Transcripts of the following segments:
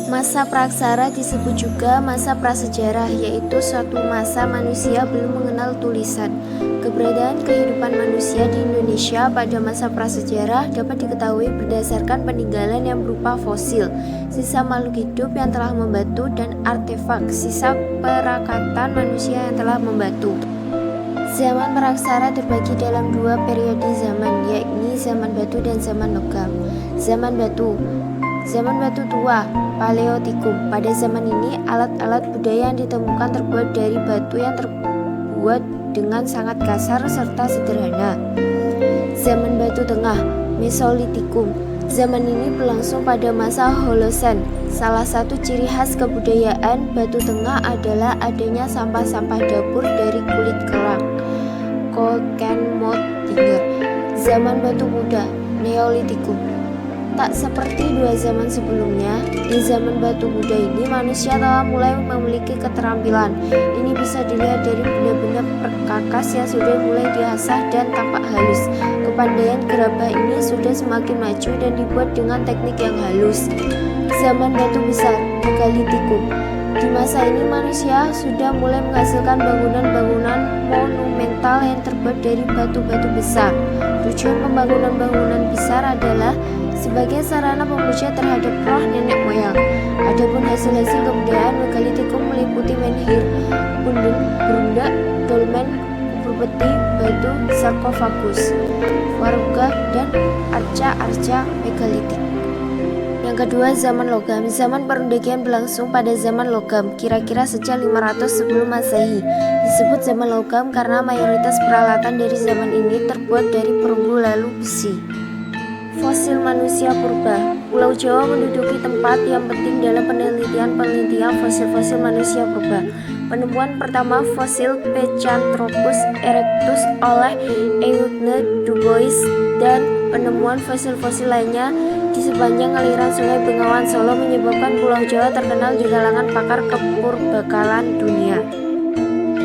Masa praksara disebut juga masa prasejarah, yaitu suatu masa manusia belum mengenal tulisan. Keberadaan kehidupan manusia di Indonesia pada masa prasejarah dapat diketahui berdasarkan peninggalan yang berupa fosil, sisa makhluk hidup yang telah membatu, dan artefak, sisa perakatan manusia yang telah membatu. Zaman praksara terbagi dalam dua periode zaman, yakni zaman batu dan zaman logam. Zaman batu tua, Paleotikum. Pada zaman ini, alat-alat budaya yang ditemukan terbuat dari batu yang terbuat dengan sangat kasar serta sederhana. Zaman batu tengah, Mesolitikum. Zaman ini berlangsung pada masa Holosen. Salah satu ciri khas kebudayaan batu tengah adalah adanya sampah-sampah dapur dari kulit kerang, Kokenmotinger. Zaman batu muda, Neolitikum. Tak seperti dua zaman sebelumnya, di zaman batu muda ini manusia telah mulai memiliki keterampilan. Ini bisa dilihat dari benda-benda perkakas yang sudah mulai diasah dan tampak halus. Kepandaian gerabah ini sudah semakin maju dan dibuat dengan teknik yang halus. Zaman batu besar, Megalitikum. Di masa ini manusia sudah mulai menghasilkan bangunan-bangunan monumental yang terbuat dari batu-batu besar. Tujuan pembangunan bangunan besar adalah sebagai sarana pemuja terhadap roh nenek moyang. Adapun hasil-hasil kebudayaan Megalitikum meliputi menhir, punden, berundak, dolmen, kubur peti, batu, sarkofagus, waruga, dan arca-arca megalitik. Yang kedua, zaman logam. Zaman perundakian berlangsung pada zaman logam, kira-kira sejak 500 sebelum Masehi. Disebut zaman logam karena mayoritas peralatan dari zaman ini terbuat dari perunggu lalu besi. Fosil manusia purba. Pulau Jawa menduduki tempat yang penting dalam penelitian fosil-fosil manusia purba. Penemuan pertama fosil Pithecanthropus erectus oleh Eugne Dubois dan penemuan fosil-fosil lainnya di sepanjang aliran Sungai Bengawan Solo menyebabkan Pulau Jawa terkenal di kalangan pakar kepurbakalan dunia.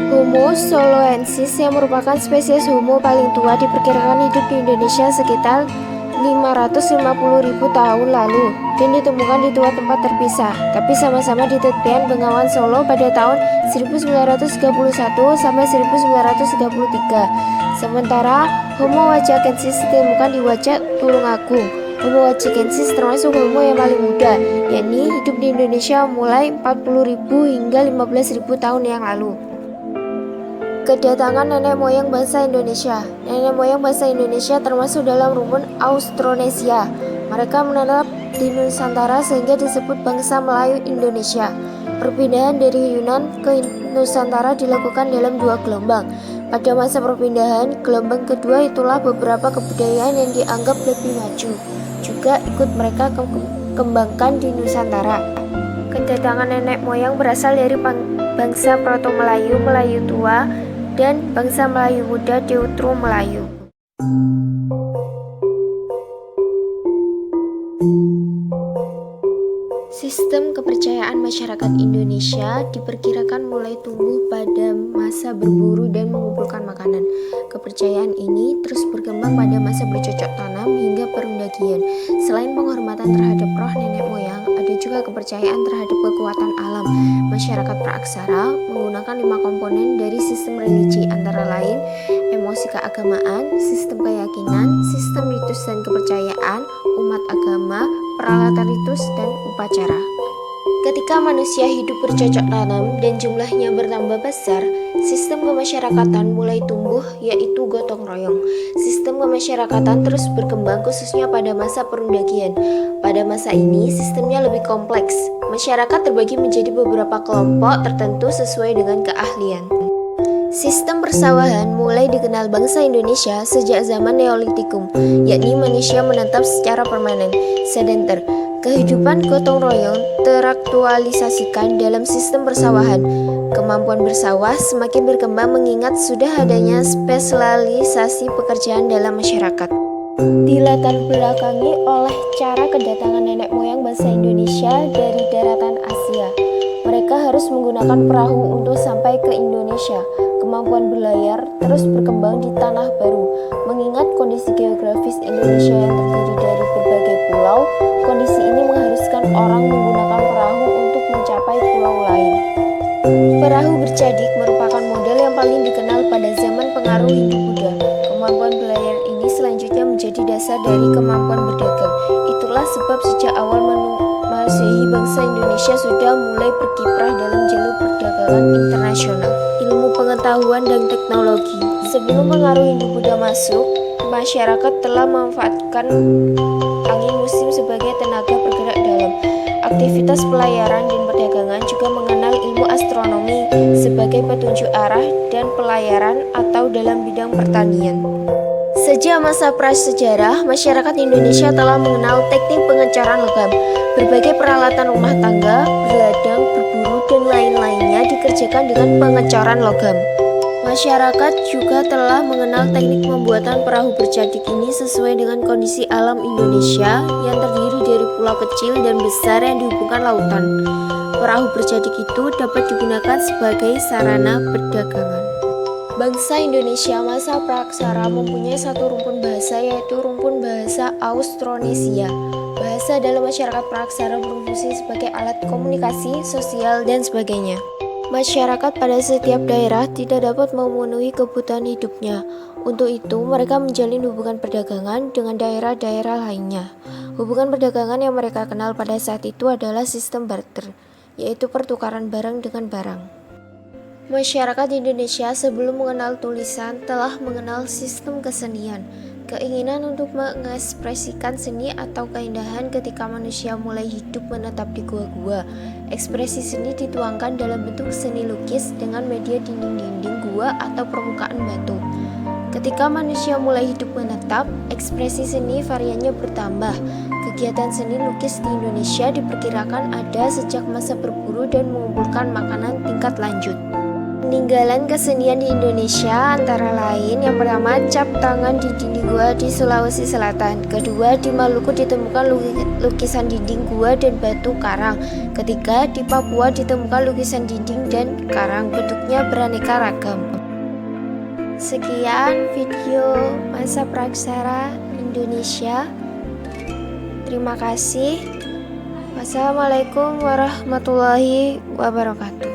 Homo soloensis yang merupakan spesies Homo paling tua diperkirakan hidup di Indonesia sekitar 550.000 tahun lalu dan ditemukan di dua tempat terpisah, tapi sama-sama di tepian Bengawan Solo pada tahun 1931 sampai 1933. Sementara Homo wajakensis ditemukan di Wajak Tulungagung. Homo wajakensis termasuk Homo yang paling muda, yakni hidup di Indonesia mulai 40.000 hingga 15.000 tahun yang lalu. Kedatangan nenek moyang bangsa Indonesia. Nenek moyang bangsa Indonesia termasuk dalam rumpun Austronesia. Mereka menetap di Nusantara sehingga disebut bangsa Melayu Indonesia. Perpindahan dari Yunan ke Nusantara dilakukan dalam dua gelombang. Pada masa perpindahan, gelombang kedua itulah beberapa kebudayaan yang dianggap lebih maju juga ikut mereka kembangkan di Nusantara. Kedatangan nenek moyang berasal dari bangsa Proto-Melayu, Melayu tua, dan bangsa Melayu muda, Deutero-Melayu. Sistem kepercayaan masyarakat Indonesia diperkirakan mulai tumbuh pada masa berburu dan mengumpulkan makanan. Kepercayaan ini terus berkembang pada masa bercocok tanam hingga perundakian. Selain penghormatan terhadap roh nenek moyang, ada juga kepercayaan terhadap kekuatan alam. Masyarakat praaksara menggunakan 5 komponen dari sistem religi, antara lain emosi keagamaan, sistem keyakinan, sistem ritus dan kepercayaan, umat agama, peralatan ritus, dan upacara. Ketika manusia hidup bercocok tanam dan jumlahnya bertambah besar, sistem kemasyarakatan mulai tumbuh, yaitu gotong royong. Sistem kemasyarakatan terus berkembang khususnya pada masa perundakian. Pada masa ini, sistemnya lebih kompleks. Masyarakat terbagi menjadi beberapa kelompok tertentu sesuai dengan keahlian. Sistem persawahan mulai dikenal bangsa Indonesia sejak zaman Neolitikum, yakni manusia menetap secara permanen, sedenter. Kehidupan gotong royong teraktualisasikan dalam sistem persawahan. Kemampuan bersawah semakin berkembang mengingat sudah adanya spesialisasi pekerjaan dalam masyarakat. Dilatar belakangi oleh cara kedatangan nenek moyang bangsa Indonesia dari daratan Asia. Mereka harus menggunakan perahu untuk sampai ke Indonesia. Kemampuan berlayar terus berkembang di tanah baru. Mengingat kondisi geografis Indonesia yang terdiri dari berbagai pulau, kondisi ini mengharuskan orang menggunakan perahu untuk mencapai pulau lain. Perahu bercadik merupakan model yang paling dikenal pada zaman pengaruh Hindu-Buddha. Kemampuan berlayar ini selanjutnya menjadi dasar dari kemampuan berdagang. Itulah sebab sejak awal Masehi bangsa Indonesia sudah mulai berkiprah dalam jalur perdagangan internasional. Ilmu pengetahuan dan teknologi. Sebelum pengaruh Hindu-Buddha masuk, masyarakat telah memanfaatkan angin musim sebagai tenaga bergerak dalam aktivitas pelayaran dan perdagangan, juga mengenal ilmu astronomi sebagai petunjuk arah dan pelayaran atau dalam bidang pertanian. Sejak masa prasejarah, masyarakat Indonesia telah mengenal teknik pengecaran logam. Berbagai peralatan rumah tangga, berladang, berburu, dan lain-lainnya dikerjakan dengan pengecoran logam. Masyarakat juga telah mengenal teknik pembuatan perahu bercadik ini sesuai dengan kondisi alam Indonesia yang terdiri dari pulau kecil dan besar yang dihubungkan lautan. Perahu bercadik itu dapat digunakan sebagai sarana perdagangan. Bangsa Indonesia masa praksara mempunyai satu rumpun bahasa, yaitu rumpun bahasa Austronesia. Bahasa dalam masyarakat praksara berfungsi sebagai alat komunikasi, sosial, dan sebagainya. Masyarakat pada setiap daerah tidak dapat memenuhi kebutuhan hidupnya. Untuk itu, mereka menjalin hubungan perdagangan dengan daerah-daerah lainnya. Hubungan perdagangan yang mereka kenal pada saat itu adalah sistem barter, yaitu pertukaran barang dengan barang. Masyarakat Indonesia sebelum mengenal tulisan telah mengenal sistem kesenian. Keinginan untuk mengekspresikan seni atau keindahan ketika manusia mulai hidup menetap di gua-gua. Ekspresi seni dituangkan dalam bentuk seni lukis dengan media dinding-dinding gua atau permukaan batu. Ketika manusia mulai hidup menetap, ekspresi seni variannya bertambah. Kegiatan seni lukis di Indonesia diperkirakan ada sejak masa berburu dan mengumpulkan makanan tingkat lanjut. Peninggalan kesenian di Indonesia antara lain: yang pertama, cap tangan di dinding gua di Sulawesi Selatan. Kedua, di Maluku ditemukan lukisan dinding gua dan batu karang. Ketiga, di Papua ditemukan lukisan dinding dan karang, bentuknya beraneka ragam. Sekian video masa praksara Indonesia. Terima kasih. Wassalamualaikum warahmatullahi wabarakatuh.